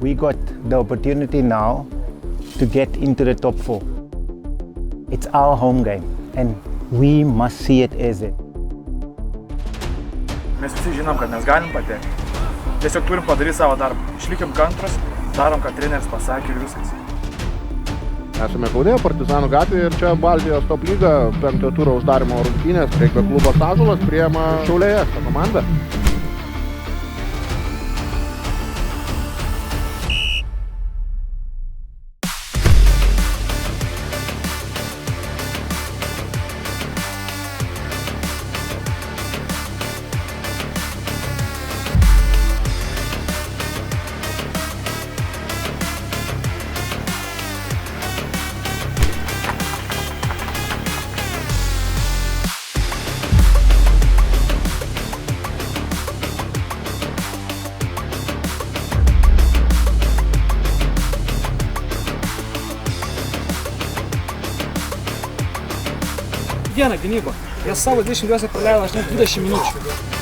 We got the opportunity now to get into the top 4. It's our home game and we must see it as it. Mes visi žinom, kad mes galim patekti. Tiesiog turim padaryti savo darbą. Išlikim kantrus, darom, ką treneris pasakė ir viskas. Esame Kaune, Partizanų gatvėje ir čia Baltijos top lyga 5 turo uždarimo rungtynės. Regbio klubas Ąžuolas priima Šiauliai F komandą. Vieną gynybą. Jie savo 22 praleido 20 minučių.